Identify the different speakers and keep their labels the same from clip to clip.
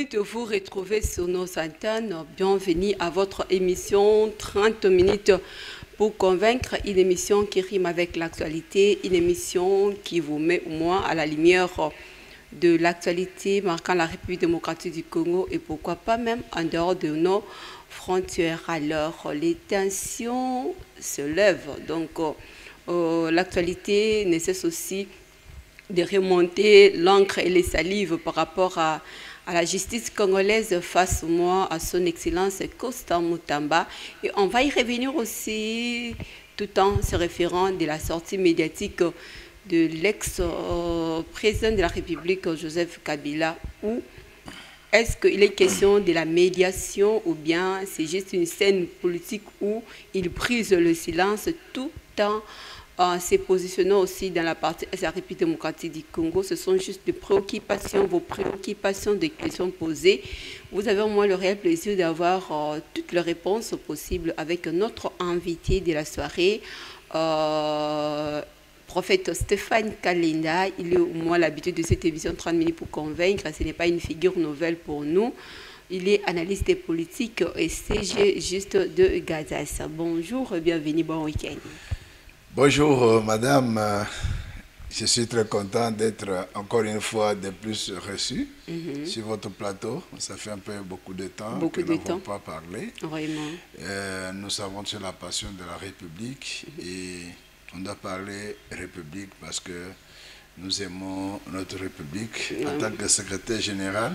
Speaker 1: Ravi de vous retrouver sur nos antennes. Bienvenue à votre émission 30 minutes pour convaincre, une émission qui rime avec l'actualité, une émission qui vous met au moins à la lumière de l'actualité marquant la République démocratique du Congo et pourquoi pas même en dehors de nos frontières. Alors, les tensions se lèvent. Donc, l'actualité nécessite aussi de remonter l'encre et les salives par rapport à la justice congolaise face à son excellence Constant Mutamba. Et on va y revenir aussi tout en se référant de la sortie médiatique de l'ex-président de la République, Joseph Kabila, où est-ce qu'il est question de la médiation ou bien c'est juste une scène politique où il brise le silence tout en se positionnant aussi dans la partie de la République démocratique du Congo. Ce sont juste des préoccupations, vos préoccupations, des questions posées. Vous avez au moins le réel plaisir d'avoir toutes les réponses possibles avec notre invité de la soirée, prophète Stéphane Kalinda. Il est au moins l'habitude de cette émission 30 minutes pour convaincre. Ce n'est pas une figure nouvelle pour nous. Il est analyste politique et CG juste de Gazas. Bonjour, bienvenue, bon week-end.
Speaker 2: Bonjour madame, je suis très content d'être encore une fois de plus reçu sur votre plateau. Ça fait un peu beaucoup de temps que nous n'avons pas parlé.
Speaker 1: Vraiment.
Speaker 2: Nous savons sur la passion de la République et on doit parler République parce que nous aimons notre République. En tant que secrétaire général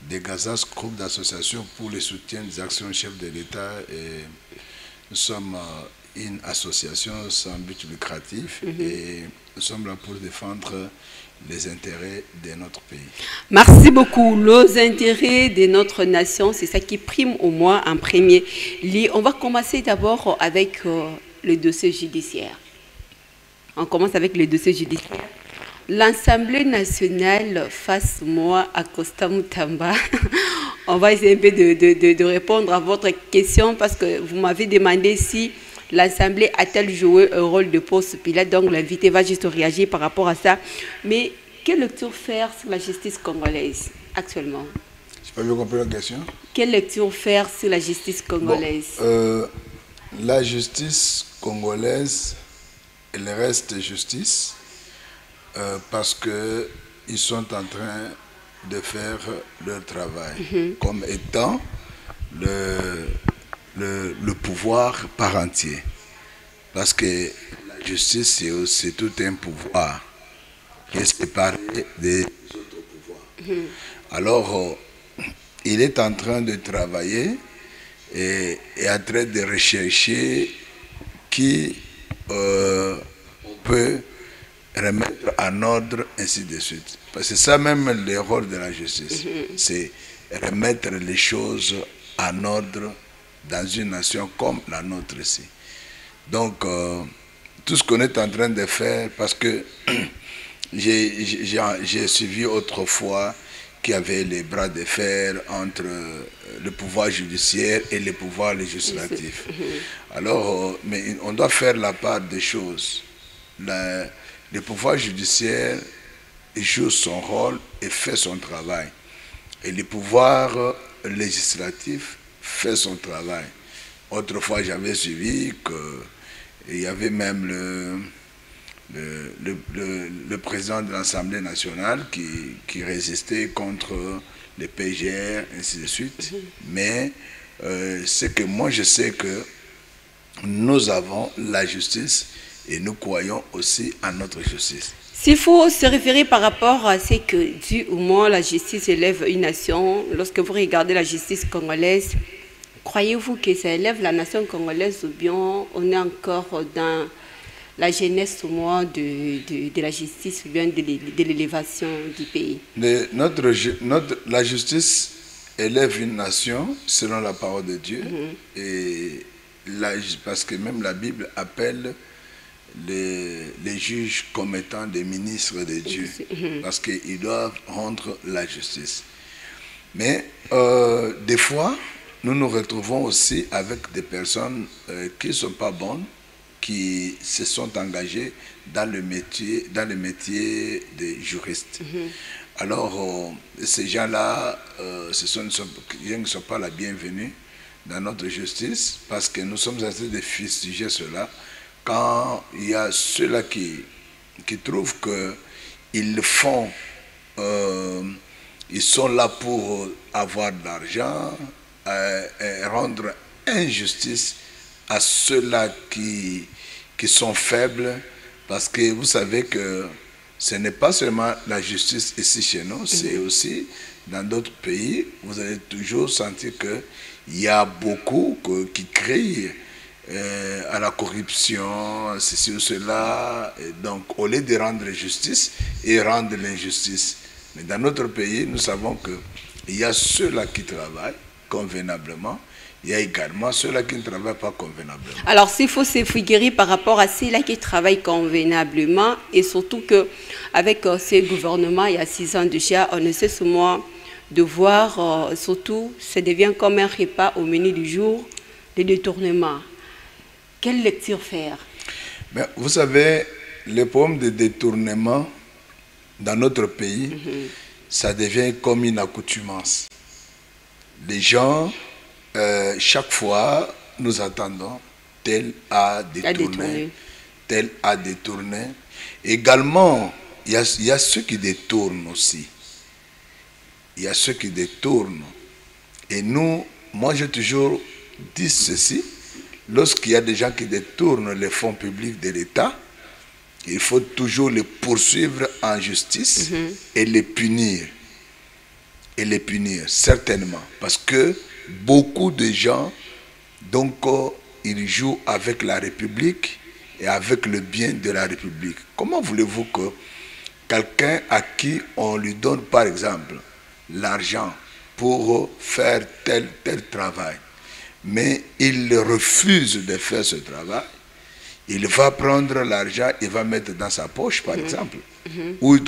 Speaker 2: de Gazas, groupe d'associations pour le soutien des actions chefs de l'État, nous sommes une association sans but lucratif et nous sommes là pour défendre les intérêts de notre pays.
Speaker 1: Merci beaucoup. Les intérêts de notre nation, c'est ça qui prime au moins en premier lieu. On va commencer d'abord avec le dossier judiciaire. On commence avec le dossier judiciaire. L'Assemblée nationale face à Constant Mutamba. On va essayer un peu de répondre à votre question parce que vous m'avez demandé si l'Assemblée a-t-elle joué un rôle de poste pilote. Donc l'invité va juste réagir par rapport à ça. Mais quelle lecture faire sur la justice congolaise actuellement?
Speaker 2: Je peux bien comprendre la question.
Speaker 1: Quelle lecture faire sur la justice congolaise?
Speaker 2: La justice congolaise, elle reste justice parce qu'ils sont en train de faire leur travail comme étant le pouvoir par entier. Parce que la justice, c'est tout un pouvoir qui est séparé des autres pouvoirs. Alors, il est en train de travailler et en train de rechercher qui on peut remettre en ordre, ainsi de suite. Parce que ça même le rôle de la justice, c'est remettre les choses en ordre dans une nation comme la nôtre ici. Donc, tout ce qu'on est en train de faire, parce que j'ai suivi autrefois qu'il y avait les bras de fer entre le pouvoir judiciaire et le pouvoir législatif. Alors, mais on doit faire la part des choses. Le pouvoir judiciaire joue son rôle et fait son travail. Et le pouvoir législatif fait son travail. Autrefois, j'avais suivi qu'il y avait même le président de l'Assemblée nationale qui résistait contre les PGR, ainsi de suite. Mais c'est que moi, je sais que nous avons la justice et nous croyons aussi à notre justice.
Speaker 1: S'il faut se référer par rapport à ce que dit au moins la justice élève une nation, lorsque vous regardez la justice congolaise, croyez-vous que ça élève la nation congolaise ou bien on est encore dans la jeunesse au moins de la justice ou bien de l'élévation du pays?
Speaker 2: La justice élève une nation selon la parole de Dieu. Et parce que même la Bible appelle les juges comme étant des ministres de Dieu, parce qu'ils doivent rendre la justice. Mais des fois, nous nous retrouvons aussi avec des personnes qui ne sont pas bonnes, qui se sont engagées dans le métier des juristes. Alors, ces gens-là, gens ne sont pas la bienvenue dans notre justice, parce que nous sommes en train de fustiger cela quand il y a ceux-là qui trouvent qu'ils font, ils sont là pour avoir de l'argent, et rendre injustice à ceux-là qui sont faibles, parce que vous savez que ce n'est pas seulement la justice ici chez nous, c'est aussi dans d'autres pays. Vous allez toujours sentir qu'il y a beaucoup qui crient à la corruption, ceci ou cela. Et donc, au lieu de rendre justice, ils rendent l'injustice. Mais dans notre pays, nous savons qu'il y a ceux-là qui travaillent convenablement. Il y a également ceux-là qui ne travaillent pas convenablement.
Speaker 1: Alors, s'il faut se figurer par rapport à ceux-là qui travaillent convenablement, et surtout qu'avec ces gouvernements, il y a 6 ans déjà, on ne cesse moins de voir, surtout, ça devient comme un repas au menu du jour, les détournements. Quelle lecture faire?
Speaker 2: Mais vous savez, le problème de détournement dans notre pays, ça devient comme une accoutumance. Les gens, chaque fois, nous attendons tel a détourné, tel a détourné. Également, il y a ceux qui détournent aussi. Il y a ceux qui détournent. Et nous, moi j'ai toujours dit ceci, lorsqu'il y a des gens qui détournent les fonds publics de l'État, il faut toujours les poursuivre en justice et les punir. Et les punir, certainement. Parce que beaucoup de gens, donc, ils jouent avec la République et avec le bien de la République. Comment voulez-vous que quelqu'un à qui on lui donne, par exemple, l'argent pour faire tel travail, mais il refuse de faire ce travail, il va prendre l'argent, il va mettre dans sa poche, par exemple, ou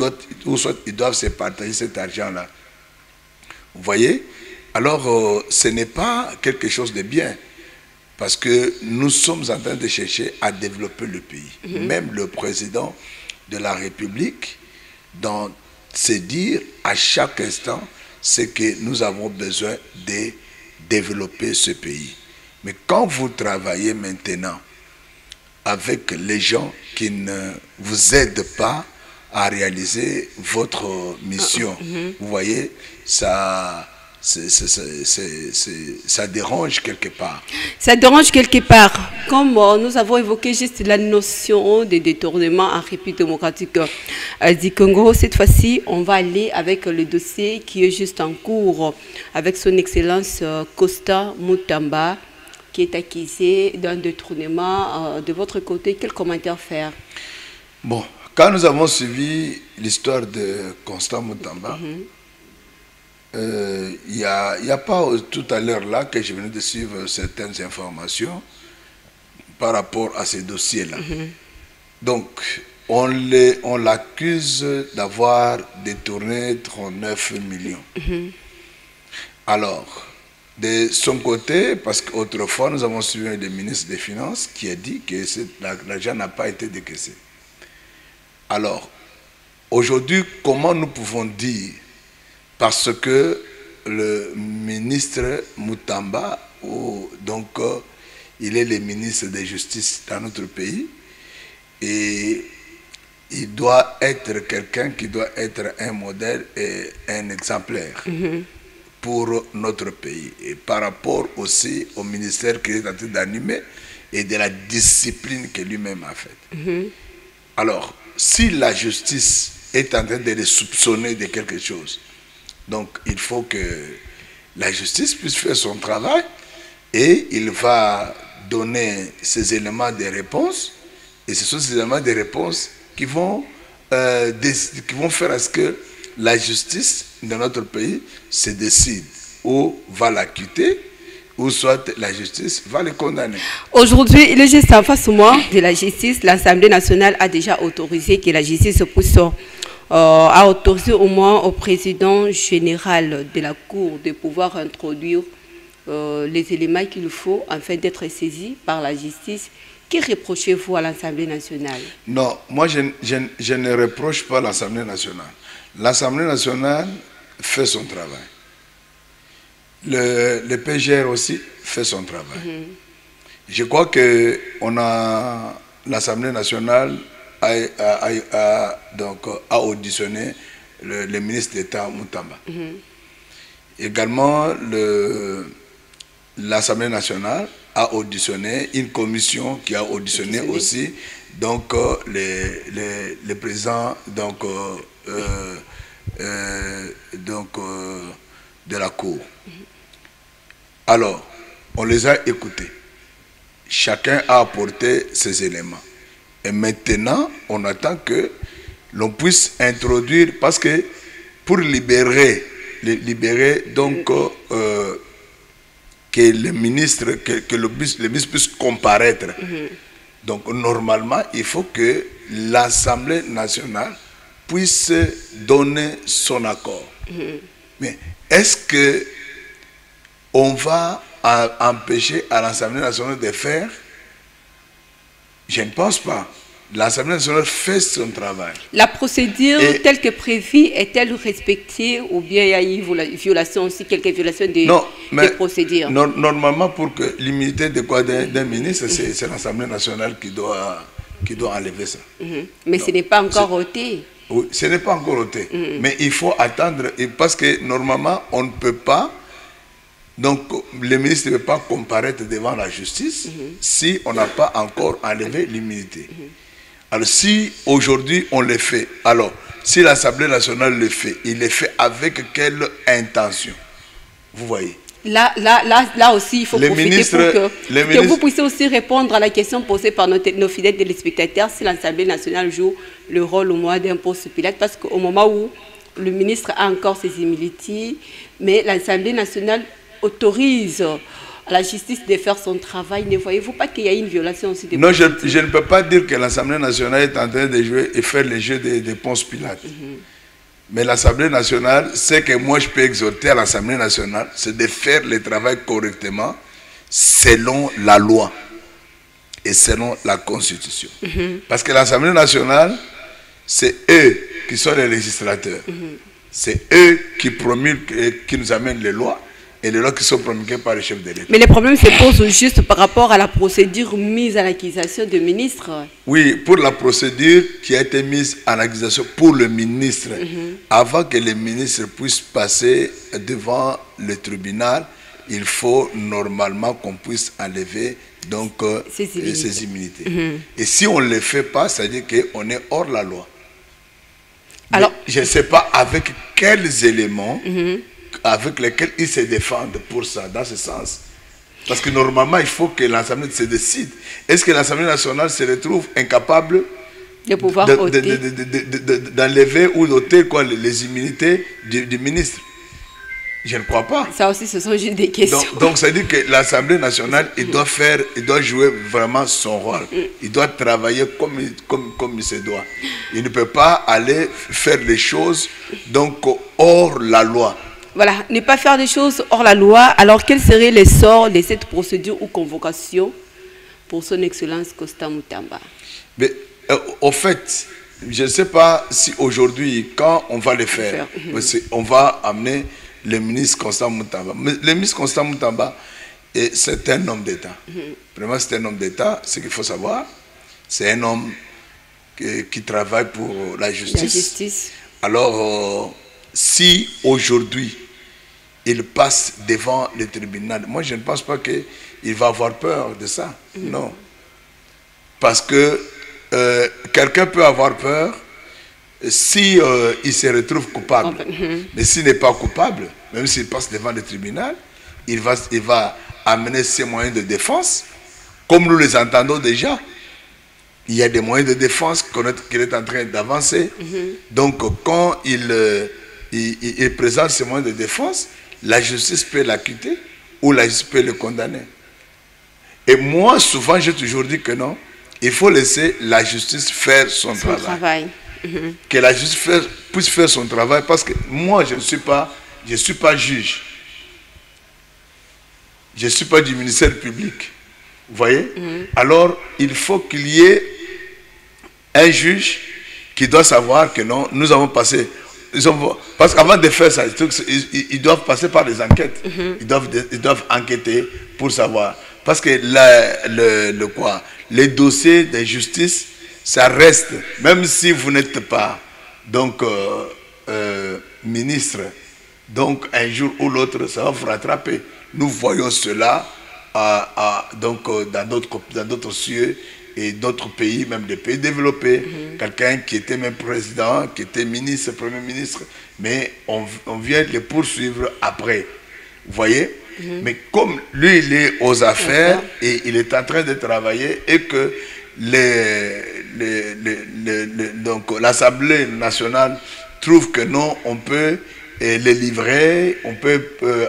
Speaker 2: soit ils doivent se partager cet argent-là. Vous voyez? Alors, ce n'est pas quelque chose de bien, parce que nous sommes en train de chercher à développer le pays. Même le président de la République, dans ses dires à chaque instant, c'est que nous avons besoin de développer ce pays. Mais quand vous travaillez maintenant avec les gens qui ne vous aident pas à réaliser votre mission, vous voyez, ça dérange quelque part.
Speaker 1: Ça dérange quelque part. Comme nous avons évoqué juste la notion de détournement en République démocratique du Congo, cette fois-ci, on va aller avec le dossier qui est juste en cours avec son Excellence Constant Mutamba, qui est accusé d'un détournement. De votre côté, quel commentaire faire?
Speaker 2: Bon, quand nous avons suivi l'histoire de Constant Mutamba, il n'y a pas tout à l'heure là que je venais de suivre certaines informations par rapport à ces dossiers-là. Donc, on l'accuse d'avoir détourné 39 millions. Alors, de son côté, parce qu'autrefois nous avons suivi le ministre des Finances qui a dit que l'argent n'a pas été décaissé. Alors, aujourd'hui, comment nous pouvons dire, parce que le ministre Mutamba, donc il est le ministre de Justice dans notre pays, et il doit être quelqu'un qui doit être un modèle et un exemplaire pour notre pays. Et par rapport aussi au ministère qu'il est en train d'animer et de la discipline que lui-même a faite. Alors, si la justice est en train de les soupçonner de quelque chose, donc il faut que la justice puisse faire son travail et il va donner ces éléments de réponse, et ce sont ces éléments de réponse qui vont faire à ce que la justice dans notre pays se décide ou va l'acquitter, ou soit la justice va le condamner.
Speaker 1: Aujourd'hui, il est juste en face de moi de la justice. L'Assemblée nationale a déjà autorisé que la justice a autorisé au moins au président général de la Cour de pouvoir introduire les éléments qu'il faut afin d'être saisi par la justice Que reprochez-vous à l'Assemblée nationale?
Speaker 2: Non, moi je ne reproche pas l'Assemblée nationale. L'Assemblée nationale fait son travail. Le PGR aussi fait son travail. Je crois que l'Assemblée nationale a auditionné le ministre d'État Moutamba. Également, l'Assemblée nationale a auditionné une commission qui a auditionné aussi donc les présidents de la Cour. Alors, on les a écoutés. Chacun a apporté ses éléments. Et maintenant, on attend que l'on puisse introduire, parce que pour libérer donc que le ministre, que le ministre puisse comparaître. Donc normalement, il faut que l'Assemblée nationale puisse donner son accord. Mais est-ce que on va empêcher à l'Assemblée nationale de faire? Je ne pense pas. L'Assemblée nationale fait son travail.
Speaker 1: La procédure telle que prévue est-elle respectée ou bien il y a eu violation aussi, quelques violations des procédures?
Speaker 2: Normalement, pour que l'immunité d'un ministre, c'est l'Assemblée nationale qui doit enlever ça.
Speaker 1: Mais ce n'est pas encore ôté.
Speaker 2: Oui, ce n'est pas encore ôté. Mais il faut attendre, parce que normalement, on ne peut pas. Donc, le ministre ne peut pas comparaître devant la justice si on n'a pas encore enlevé l'immunité. Alors, si aujourd'hui on le fait, alors, si l'Assemblée nationale le fait, il le fait avec quelle intention? Vous voyez?
Speaker 1: Là aussi, il faut profiter pour que vous puissiez aussi répondre à la question posée par nos fidèles téléspectateurs si l'Assemblée nationale joue le rôle au moins d'un poste pilote, parce qu'au moment où le ministre a encore ses immunités, mais l'Assemblée nationale autorise à la justice de faire son travail. Ne voyez-vous pas qu'il y a une violation aussi des
Speaker 2: Non, je ne peux pas dire que l'Assemblée nationale est en train de jouer et faire le jeu de Ponce Pilate. Mais l'Assemblée nationale, ce que moi je peux exhorter à l'Assemblée nationale, c'est de faire le travail correctement selon la loi et selon la Constitution. Parce que l'Assemblée nationale, c'est eux qui sont les législateurs. C'est eux qui promulguent, qui nous amènent les lois, et les lois qui sont promulguées par le chef de l'État.
Speaker 1: Mais les problèmes se posent juste par rapport à la procédure mise à l'accusation du ministre.
Speaker 2: Oui, pour la procédure qui a été mise en accusation pour le ministre, avant que le ministre puisse passer devant le tribunal, il faut normalement qu'on puisse enlever donc ses immunités. Et si on ne le fait pas, ça veut dire qu'on est hors la loi. Alors, je ne sais pas avec quels éléments avec lesquels ils se défendent pour ça, dans ce sens. Parce que normalement, il faut que l'Assemblée se décide. Est-ce que l'Assemblée nationale se retrouve incapable
Speaker 1: de pouvoir
Speaker 2: d'enlever ou d'ôter les immunités du ministre? Je ne crois pas.
Speaker 1: Ça aussi, ce sont juste des questions.
Speaker 2: Donc ça veut dire que l'Assemblée nationale, il doit jouer vraiment son rôle. Il doit travailler comme il se doit. Il ne peut pas aller faire les choses donc hors la loi.
Speaker 1: Voilà, ne pas faire des choses hors la loi. Alors, quel serait le sort de cette procédure ou convocation pour son Excellence Constant Moutamba?
Speaker 2: Mais, au fait, je ne sais pas si aujourd'hui, quand on va le faire, on va amener le ministre Constant Moutamba. Mais le ministre Constant Moutamba, c'est un homme d'État. Vraiment, c'est un homme d'État. Ce qu'il faut savoir, c'est un homme qui travaille pour la justice.
Speaker 1: La justice.
Speaker 2: Alors, si aujourd'hui, il passe devant le tribunal, moi, je ne pense pas qu'il va avoir peur de ça. Non. Parce que quelqu'un peut avoir peur si il se retrouve coupable. Mais s'il n'est pas coupable, même s'il passe devant le tribunal, il va amener ses moyens de défense, comme nous les entendons déjà. Il y a des moyens de défense qu'il est en train d'avancer. Donc, quand il présente ses moyens de défense, la justice peut l'acquitter ou la justice peut le condamner. Et moi, souvent, j'ai toujours dit que non, il faut laisser la justice faire son travail. Que la justice puisse faire son travail, parce que moi, je ne suis pas juge. Je ne suis pas du ministère public. Vous voyez? Alors, il faut qu'il y ait un juge qui doit savoir que non, nous avons passé... Parce qu'avant de faire ça, ils doivent passer par des enquêtes. Ils doivent enquêter pour savoir. Parce que les dossiers de justice, ça reste, même si vous n'êtes pas donc, ministre, donc un jour ou l'autre, ça va vous rattraper. Nous voyons cela donc, dans d'autres cieux et d'autres pays, même des pays développés. Quelqu'un qui était même président, qui était ministre, premier ministre, mais on vient les poursuivre après. Vous voyez? Mais comme lui, il est aux affaires et il est en train de travailler et que donc l'Assemblée nationale trouve que non, on peut les livrer, on peut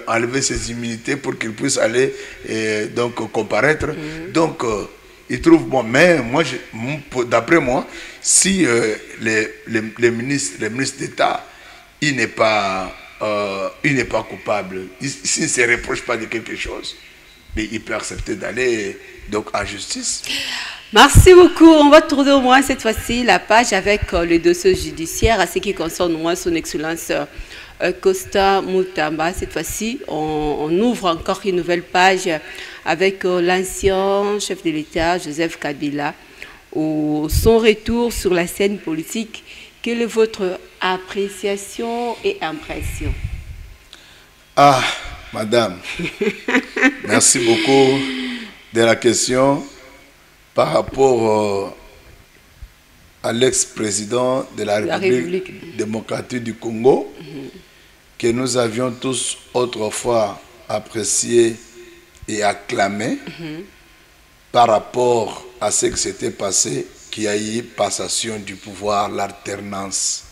Speaker 2: enlever ses immunités pour qu'ils puissent aller donc comparaître. Donc, il trouve bon, mais moi, d'après moi, si les ministres d'État, il n'est pas coupable, s'il ne se reproche pas de quelque chose, mais il peut accepter d'aller donc en justice.
Speaker 1: Merci beaucoup. On va tourner au moins cette fois-ci la page avec le dossier judiciaire à ce qui concerne moi son excellence Costa Mutamba. Cette fois-ci, on ouvre encore une nouvelle page avec l'ancien chef de l'État, Joseph Kabila, son retour sur la scène politique. Quelle est votre appréciation et impression?
Speaker 2: Ah, madame, merci beaucoup de la question par rapport à l'ex-président de la République démocratique du Congo, que nous avions tous autrefois apprécié et acclamé par rapport à ce qui s'était passé, qu'il y a eu passation du pouvoir, l'alternance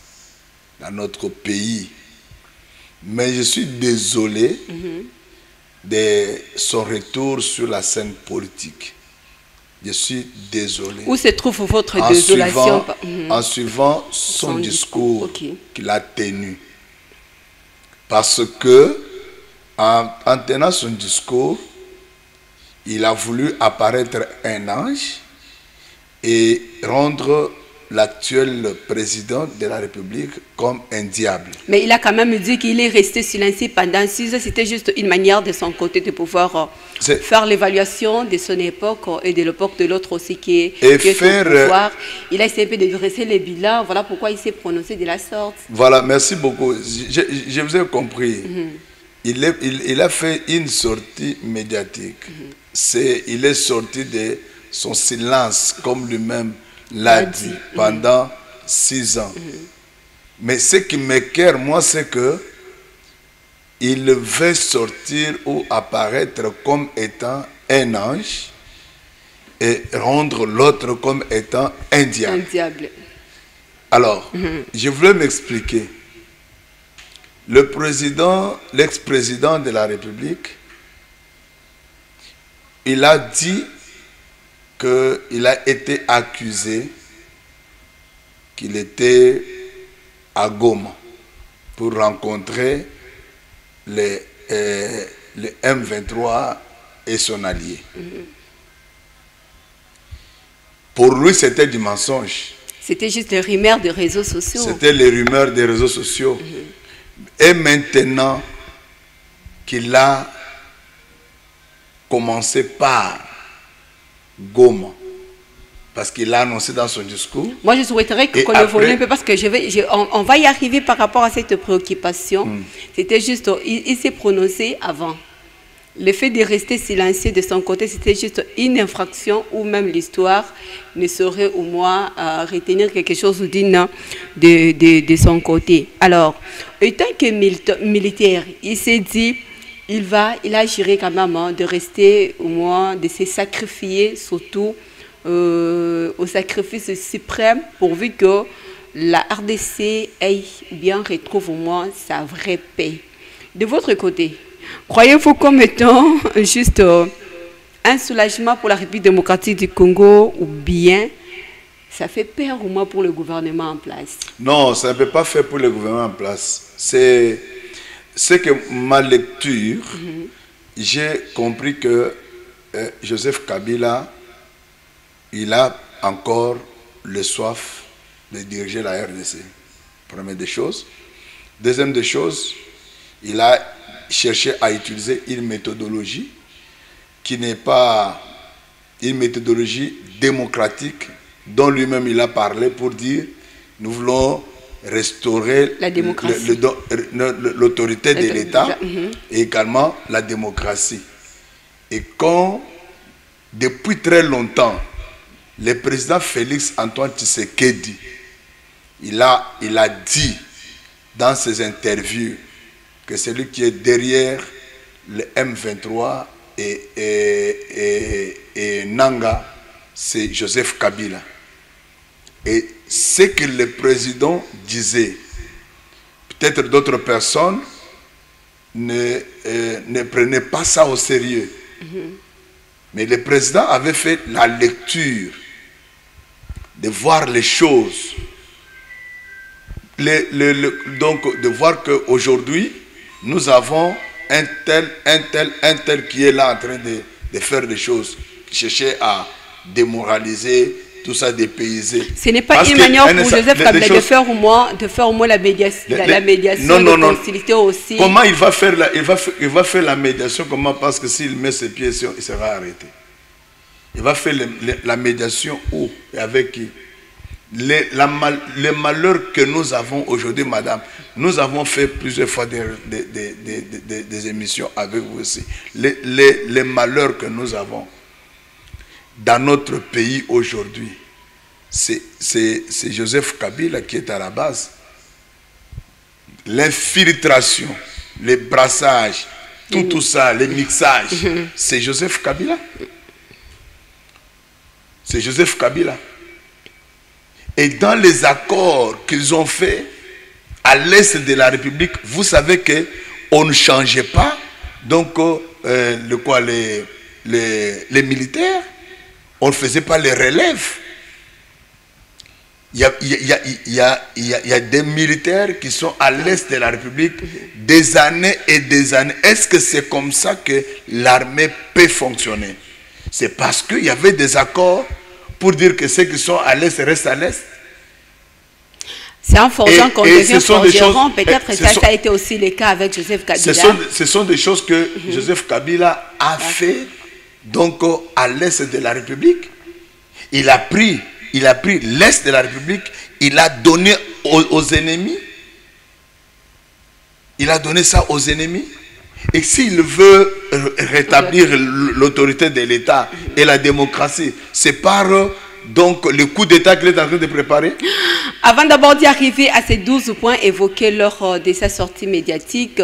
Speaker 2: dans notre pays. Mais je suis désolé de son retour sur la scène politique. Je suis désolé.
Speaker 1: Où se trouve votre désolation?
Speaker 2: En suivant son discours qu'il a tenu. Parce que, en tenant son discours, il a voulu apparaître un ange et rendre l'actuel président de la République comme un diable.
Speaker 1: Mais il a quand même dit qu'il est resté silencieux pendant 6 ans. C'était juste une manière de son côté de pouvoir faire l'évaluation de son époque et de l'époque de l'autre aussi qui est au pouvoir. Il a essayé de dresser les bilans. Voilà pourquoi il s'est prononcé de la sorte.
Speaker 2: Voilà, merci beaucoup. Je vous ai compris. Il a fait une sortie médiatique. Il est sorti de son silence, comme lui-même l'a dit, pendant 6 ans. Mais ce qui m'écoeure, moi, c'est que il veut sortir ou apparaître comme étant un ange et rendre l'autre comme étant un diable.
Speaker 1: Un diable.
Speaker 2: Alors, je voulais m'expliquer. Le président, l'ex-président de la République, il a dit qu'il a été accusé qu'il était à Goma pour rencontrer les M23 et son allié. Pour lui, c'était du mensonge.
Speaker 1: C'était juste les rumeurs des réseaux sociaux.
Speaker 2: C'était les rumeurs des réseaux sociaux. Et maintenant qu'il a commencé par Goma, parce qu'il a annoncé dans son discours.
Speaker 1: Moi, je souhaiterais qu'on évolue un peu parce que on va y arriver par rapport à cette préoccupation. C'était juste, il s'est prononcé avant. Le fait de rester silencieux de son côté, c'était juste une infraction ou même l'histoire ne saurait au moins retenir quelque chose digne de son côté. Alors, étant que militaire, il s'est dit, il a juré quand même de rester au moins, de se sacrifier surtout au sacrifice suprême pourvu que la RDC retrouve au moins sa vraie paix. De votre côté, croyez-vous comme étant juste un soulagement pour la République démocratique du Congo ou bien ça fait peur au moins pour le gouvernement en place?
Speaker 2: Non, ça ne peut pas faire pour le gouvernement en place. C'est que ma lecture, j'ai compris que Joseph Kabila, il a encore le soif de diriger la RDC. Première des choses. Deuxième des choses, il a cherché à utiliser une méthodologie qui n'est pas une méthodologie démocratique dont lui-même il a parlé pour dire nous voulons restaurer l'autorité de l'État et également la démocratie. Et quand, depuis très longtemps, le président Félix Antoine Tshisekedi, il a dit dans ses interviews que celui qui est derrière le M23 et Nanga, c'est Joseph Kabila. Et ce que le président disait, peut-être d'autres personnes ne prenaient pas ça au sérieux. Mais le président avait fait la lecture de voir les choses. Donc de voir qu'aujourd'hui, nous avons un tel qui est là en train de faire des choses, chercher à démoraliser, tout ça, dépayser.
Speaker 1: Ce n'est pas une manière pour Joseph Kabila de faire au moins la médiation, de concilier aussi.
Speaker 2: Comment il va faire la médiation? Comment? Parce que s'il met ses pieds, il sera arrêté. Il va faire la médiation où et avec qui? Le malheur que nous avons aujourd'hui, madame, nous avons fait plusieurs fois des émissions avec vous aussi. Les malheurs que nous avons dans notre pays aujourd'hui, c'est Joseph Kabila qui est à la base. L'infiltration, les brassages, tout ça, les mixages, c'est Joseph Kabila. C'est Joseph Kabila. Et dans les accords qu'ils ont faits à l'est de la République, vous savez qu'on ne changeait pas donc les militaires, on ne faisait pas les relèves. Il y a des militaires qui sont à l'est de la République des années et des années. Est-ce que c'est comme ça que l'armée peut fonctionner? C'est parce qu'il y avait des accords pour dire que ceux qui sont à l'est restent à l'est.
Speaker 1: C'est en forgeant qu'on devient forgeron. Peut-être ça a été aussi le cas avec Joseph Kabila.
Speaker 2: Ce sont des choses que Joseph Kabila a fait donc à l'est de la République. Il a pris l'est de la République, il a donné aux ennemis. Il a donné ça aux ennemis. Et s'il veut rétablir l'autorité de l'État et la démocratie, c'est par donc le coup d'État qu'il est en train de préparer.
Speaker 1: Avant d'abord d'y arriver à ces 12 points évoqués lors de sa sortie médiatique,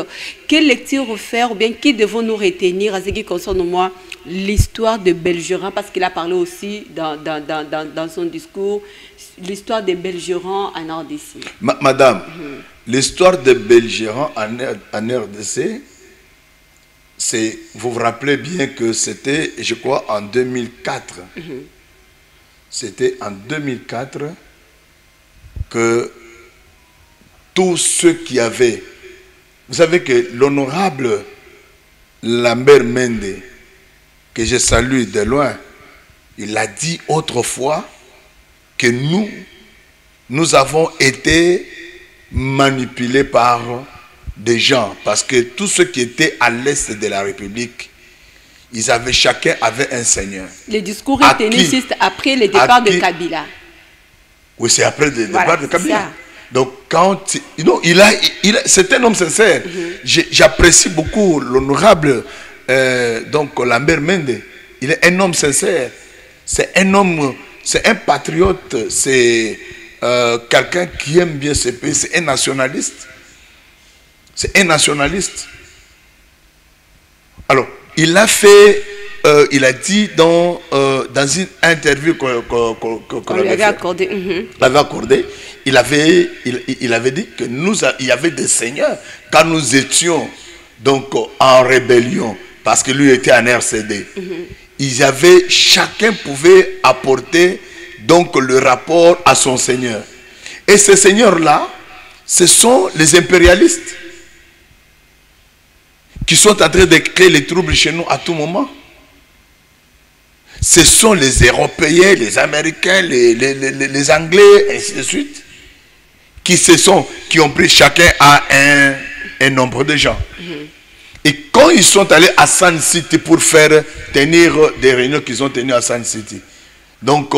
Speaker 1: quelle lecture faire ou bien qui devons-nous retenir à ce qui concerne moi l'histoire de Belgeran, parce qu'il a parlé aussi dans son discours l'histoire des Belgerans en RDC.
Speaker 2: Madame, l'histoire des Belgerans en RDC, vous vous rappelez bien que c'était, je crois, en 2004. C'était en 2004 que tous ceux qui avaient... Vous savez que l'honorable Lambert Mende, que je salue de loin, il a dit autrefois que nous avons été manipulés par des gens, parce que tous ceux qui étaient à l'est de la République, chacun avait un seigneur.
Speaker 1: Le discours est tenu juste après le départ de Kabila.
Speaker 2: Oui, c'est après le départ de Kabila. Ça. Donc, quand c'est un homme sincère. J'apprécie beaucoup l'honorable Lambert Mende. Il est un homme sincère. C'est un homme, c'est un patriote, c'est quelqu'un qui aime bien ce pays, c'est un nationaliste. C'est un nationaliste. Alors, il a dit dans une interview qu'on lui avait accordée, il avait dit que il y avait des seigneurs quand nous étions donc en rébellion, parce que lui était en RCD. Chacun pouvait apporter donc le rapport à son seigneur. Et ces seigneurs-là, ce sont les impérialistes qui sont en train de créer les troubles chez nous à tout moment. ce sont les Européens, les Américains, les Anglais, et ainsi de suite, qui ont pris chacun à un nombre de gens. Et quand ils sont allés à Sun City pour tenir des réunions qu'ils ont tenues à Sun City, donc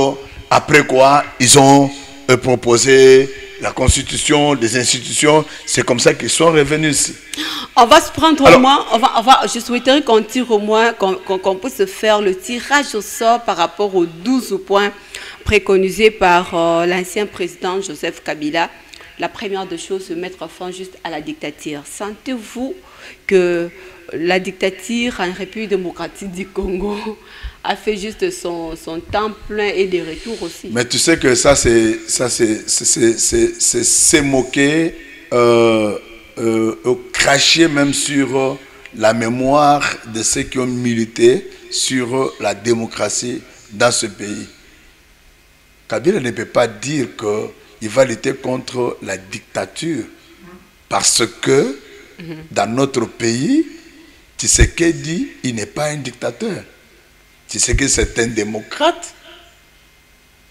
Speaker 2: après quoi, ils ont proposé la constitution, des institutions, c'est comme ça qu'ils sont revenus ici.
Speaker 1: On va se prendre au moins, je souhaiterais qu'on tire au moins, qu'on puisse faire le tirage au sort par rapport aux 12 points préconisés par l'ancien président Joseph Kabila. La première des choses, se mettre fin juste à la dictature. Sentez-vous que la dictature en République démocratique du Congo a fait juste son temps plein et des retours aussi?
Speaker 2: Mais tu sais que ça c'est moquer, cracher même sur la mémoire de ceux qui ont milité sur la démocratie dans ce pays. Kabila ne peut pas dire qu'il va lutter contre la dictature parce que dans notre pays, Tshisekedi, il n'est pas un dictateur. Tshisekedi, c'est un démocrate.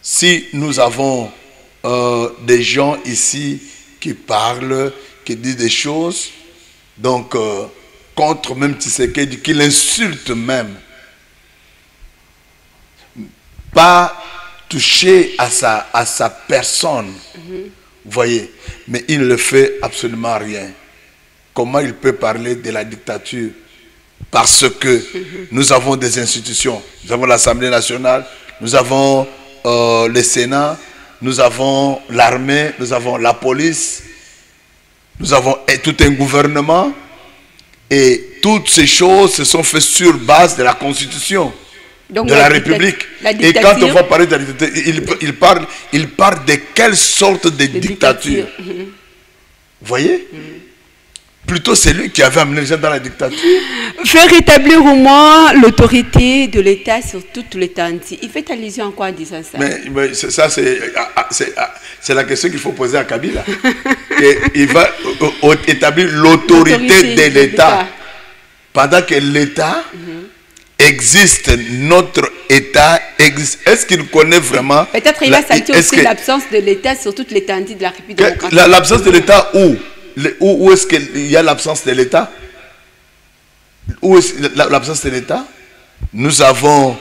Speaker 2: Si nous avons des gens ici qui parlent, qui disent des choses, donc contre même Tshisekedi, qui l'insulte même, pas toucher à sa personne, vous voyez, mais il ne fait absolument rien. Comment il peut parler de la dictature? Parce que nous avons des institutions. Nous avons l'Assemblée nationale, nous avons le Sénat, nous avons l'armée, nous avons la police, nous avons tout un gouvernement. Et toutes ces choses se sont faites sur base de la Constitution. Donc, de la République. Et quand on va parler de la dictature, il parle de quelle sorte de dictature? Vous voyez? Plutôt c'est lui qui avait amené les gens dans la dictature.
Speaker 1: Faire rétablir au moins l'autorité de l'État sur toute l'étendue. Il fait allusion à quoi en disant ça?
Speaker 2: Mais ça, c'est la question qu'il faut poser à Kabila. Il va établir l'autorité de l'État. Pendant que l'État existe, notre État existe. Est-ce qu'il connaît vraiment?
Speaker 1: Peut-être il a senti aussi l'absence de l'État sur toute l'étendue de la République démocratique.
Speaker 2: L'absence de l'État où? Où est-ce qu'il y a l'absence de l'État? Où est l'absence de l'État? Nous avons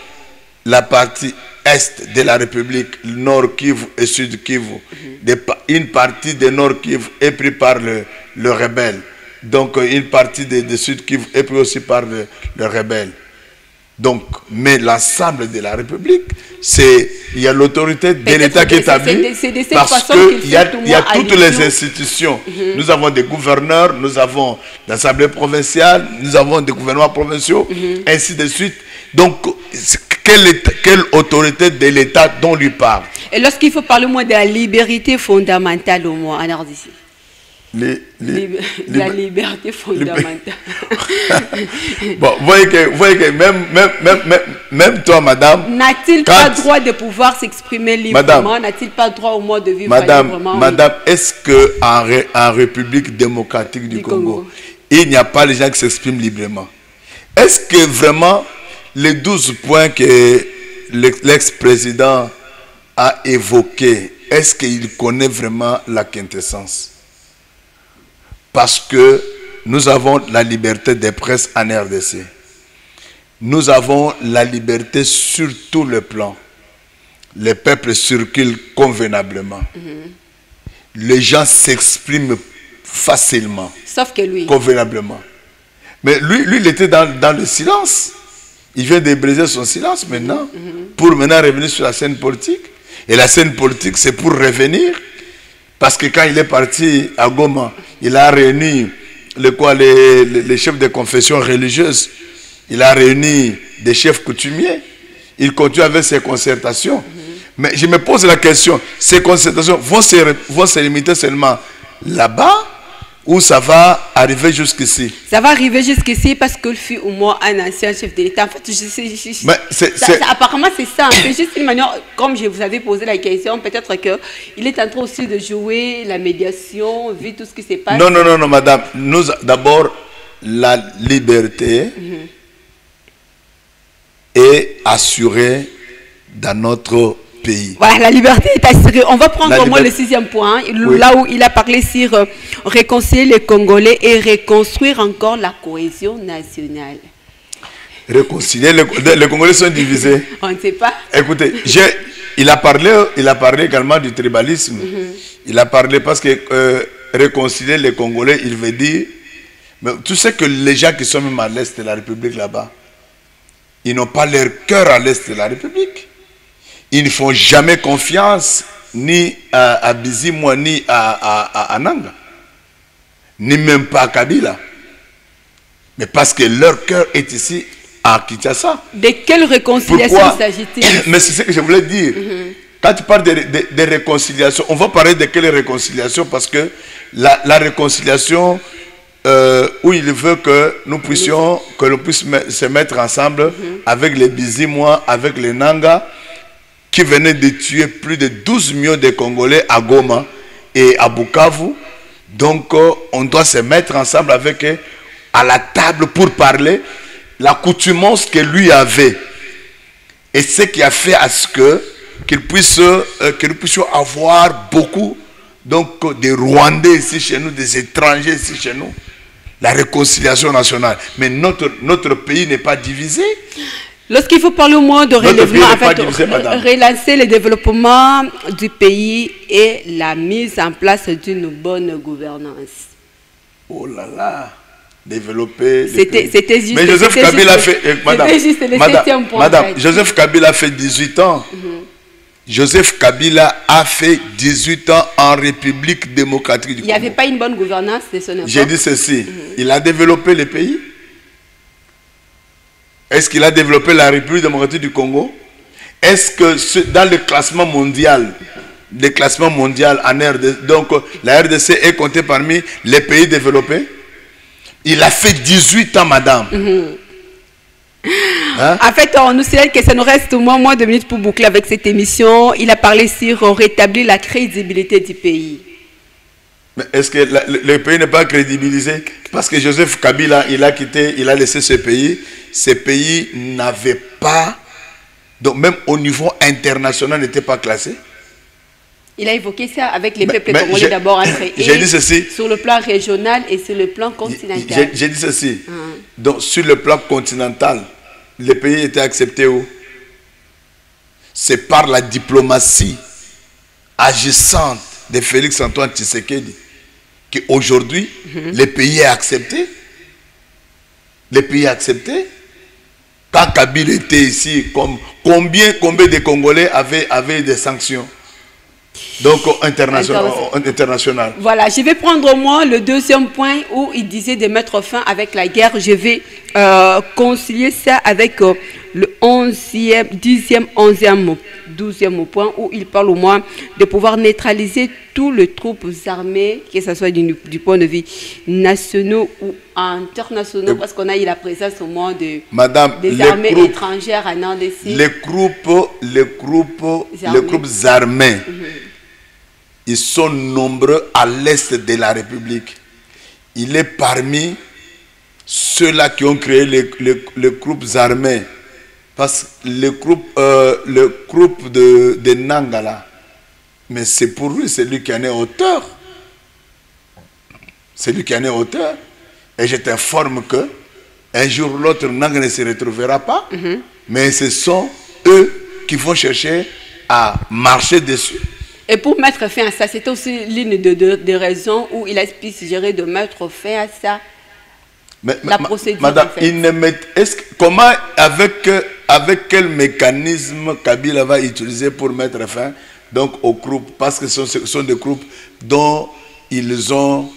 Speaker 2: la partie est de la République, Nord Kivu et Sud Kivu. Une partie de Nord Kivu est prise par le rebelle. Donc une partie de Sud Kivu est prise aussi par le rebelle. Donc, mais l'ensemble de la République, il y a l'autorité de l'État qui est établie parce qu'il y a toutes les institutions. Nous avons des gouverneurs, nous avons l'Assemblée provinciale, nous avons des gouvernements provinciaux, ainsi de suite. Donc, quelle autorité de l'État dont lui parle?
Speaker 1: Et lorsqu'il faut parler au moins de la liberté fondamentale au moins, alors d'ici. La liberté fondamentale.
Speaker 2: Bon, vous voyez que même toi, madame...
Speaker 1: N'a-t-il pas droit de pouvoir s'exprimer librement? N'a-t-il pas droit au moins de vivre librement?
Speaker 2: Madame, est-ce qu'en République démocratique du Congo, il n'y a pas les gens qui s'expriment librement? Est-ce que vraiment les 12 points que l'ex-président a évoqués, est-ce qu'il connaît vraiment la quintessence? Parce que nous avons la liberté de presse en RDC. Nous avons la liberté sur tous les plans. Les peuples circulent convenablement. Les gens s'expriment facilement.
Speaker 1: Sauf que lui.
Speaker 2: Convenablement. Mais lui il était dans le silence. Il vient de briser son silence maintenant. Pour maintenant revenir sur la scène politique. Et la scène politique, c'est pour revenir. Parce que quand il est parti à Goma, il a réuni les chefs de confession religieuse. Il a réuni des chefs coutumiers. Il continue avec ses concertations. Mais je me pose la question, ces concertations vont se limiter seulement là-bas ou ça va arriver jusqu'ici?
Speaker 1: Ça va arriver jusqu'ici parce qu'il fut au moins un ancien chef de l'État. En fait, apparemment, c'est ça. C'est juste une manière, comme je vous avais posé la question, peut-être qu'il est en train aussi de jouer la médiation, vu tout ce qui s'est passé.
Speaker 2: Non, madame. D'abord, la liberté est assurée dans notre pays.
Speaker 1: Voilà, la liberté est assurée. On va prendre au moins le 6e point, là où il a parlé sur réconcilier les Congolais et reconstruire encore la cohésion nationale.
Speaker 2: Réconcilier, les Congolais sont divisés.
Speaker 1: On ne sait pas.
Speaker 2: Écoutez, il a parlé également du tribalisme. Il a parlé parce que réconcilier les Congolais, il veut dire... Mais tu sais que les gens qui sont même à l'est de la République là-bas, ils n'ont pas leur cœur à l'est de la République. Ils ne font jamais confiance ni à Bizimwa, ni à Nanga, ni même pas à Kabila. Mais parce que leur cœur est ici à Kinshasa.
Speaker 1: De quelle réconciliation s'agit-il?
Speaker 2: Mais c'est ce que je voulais dire. Quand tu parles de réconciliation, on va parler de quelle réconciliation? Parce que la réconciliation... où il veut que nous puissions, que l'on puisse se mettre ensemble avec les Bizimwa, avec les Nanga, qui venaient de tuer plus de 12 millions de Congolais à Goma et à Bukavu. Donc, on doit se mettre ensemble avec eux à la table pour parler l'accoutumance que lui avait. Et ce qui a fait à ce que nous puissions avoir beaucoup donc, des Rwandais ici chez nous, des étrangers ici chez nous. La réconciliation nationale. Mais notre pays n'est pas divisé.
Speaker 1: Lorsqu'il faut parler au moins de relèvement, en fait, relancer le développement du pays et la mise en place d'une bonne gouvernance.
Speaker 2: Oh là là, développer...
Speaker 1: C'était juste...
Speaker 2: Mais Joseph Kabila a fait... Madame, Joseph Kabila a fait 18 ans. Joseph Kabila a fait 18 ans en République démocratique du Congo.
Speaker 1: Il n'y avait pas une bonne gouvernance de son époque.
Speaker 2: J'ai dit ceci. Il a développé le pays. Est-ce qu'il a développé la République démocratique du Congo? Est-ce que dans le classement mondial en RDC, donc la RDC est comptée parmi les pays développés? Il a fait 18 ans, madame. Hein? En
Speaker 1: fait, on nous signale que ça nous reste au moins 2 minutes pour boucler avec cette émission. Il a parlé sur rétablir la crédibilité du pays.
Speaker 2: Mais est-ce que le pays n'est pas crédibilisé? Parce que Joseph Kabila, il a quitté, il a laissé ce pays. Ce pays n'avait pas, donc même au niveau international, n'était pas classé.
Speaker 1: Il a évoqué ça avec les peuples congolais d'abord entre
Speaker 2: j'ai dit ceci.
Speaker 1: Sur le plan régional et sur le plan continental.
Speaker 2: J'ai dit ceci. Donc sur le plan continental, les pays étaient acceptés où? C'est par la diplomatie agissante de Félix Antoine Tshisekedi qu'aujourd'hui, le pays est accepté. Le pays est accepté. Quand Kabila était ici, combien de Congolais avaient des sanctions? Donc international.
Speaker 1: Voilà, je vais prendre au moins le 2e point où il disait de mettre fin avec la guerre. Je vais concilier ça avec le 11e, 10e, 11e, 12e point où il parle au moins de pouvoir neutraliser tous les troupes armées, que ce soit du point de vue nationaux ou internationaux, parce qu'on a eu la présence au moins des armées étrangères en RDC.
Speaker 2: Les groupes armés, ils sont nombreux à l'est de la République. Il est parmi ceux-là qui ont créé les groupes armés. Parce que le groupe de Nangala, mais c'est pour lui, c'est lui qui en est auteur. C'est lui qui en est auteur. Et je t'informe que un jour ou l'autre, Nanga ne se retrouvera pas. Mais ce sont eux qui vont chercher à marcher dessus.
Speaker 1: Et pour mettre fin à ça, c'est aussi l'une des raisons où il a suggéré de mettre fin à ça.
Speaker 2: Mais, la procédure. Madame, comment, avec quel mécanisme Kabila va utiliser pour mettre fin donc, aux groupes? Parce que ce sont des groupes dont ils ont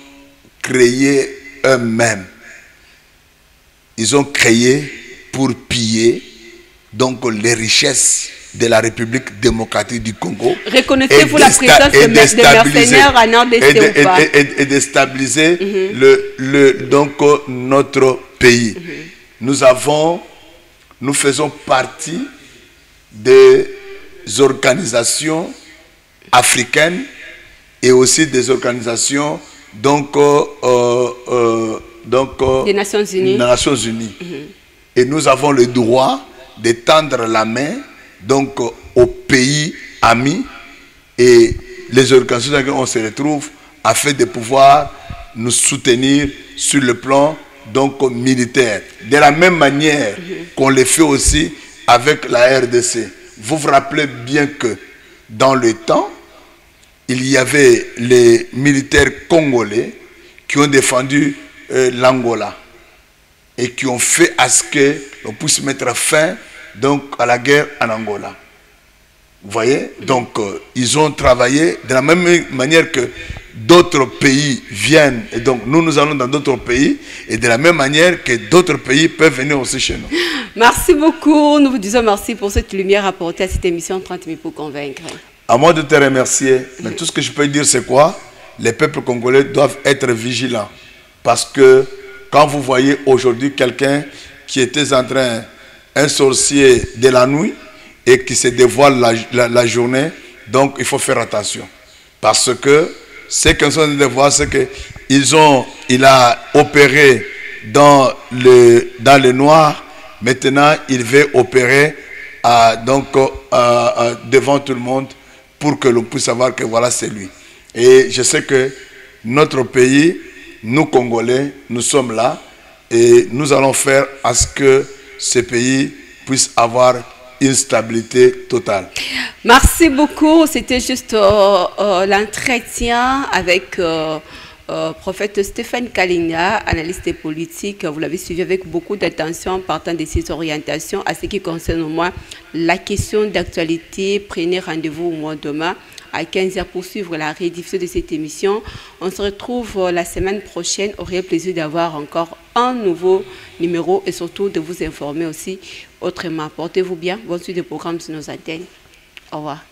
Speaker 2: créé eux-mêmes. Ils ont créé pour piller donc, les richesses de la République démocratique du Congo.
Speaker 1: Reconnaissez-vous la présence de mercenaires en RDC ou pas?
Speaker 2: Et déstabiliser donc, notre pays. Nous faisons partie des organisations africaines et aussi des organisations
Speaker 1: des Nations Unies.
Speaker 2: Et nous avons le droit de tendre la main donc aux pays amis et les organisations dans lesquelles on se retrouve afin de pouvoir nous soutenir sur le plan donc militaire. De la même manière qu'on le fait aussi avec la RDC. Vous vous rappelez bien que dans le temps, il y avait les militaires congolais qui ont défendu l'Angola et qui ont fait à ce que l'on puisse mettre fin donc, à la guerre en Angola. Vous voyez? Donc, ils ont travaillé de la même manière que d'autres pays viennent. Et donc, nous allons dans d'autres pays. Et de la même manière que d'autres pays peuvent venir aussi chez nous.
Speaker 1: Merci beaucoup. Nous vous disons merci pour cette lumière apportée à cette émission 30 000 pour convaincre.
Speaker 2: À moi de te remercier. Mais tout ce que je peux dire, c'est quoi? Les peuples congolais doivent être vigilants. Parce que quand vous voyez aujourd'hui quelqu'un qui était en train, un sorcier de la nuit, et qui se dévoile la journée, donc il faut faire attention. Parce que ce qu'on est en train de voir, c'est qu'il a opéré dans le noir, maintenant il veut opérer devant tout le monde pour que l'on puisse savoir que voilà c'est lui. Et je sais que notre pays, nous Congolais, nous sommes là et nous allons faire à ce que ce pays puisse avoir une stabilité totale.
Speaker 1: Merci beaucoup. C'était juste l'entretien avec prophète Stéphane Kalinga, analyste politique. Vous l'avez suivi avec beaucoup d'attention partant de ses orientations. À ce qui concerne au moins la question d'actualité, prenez rendez-vous au mois de demain à 15h pour suivre la réédition de cette émission. On se retrouve la semaine prochaine. Aurait plaisir d'avoir encore un nouveau numéro et surtout de vous informer aussi autrement. Portez-vous bien. Bonne suite de programme sur nos antennes. Au revoir.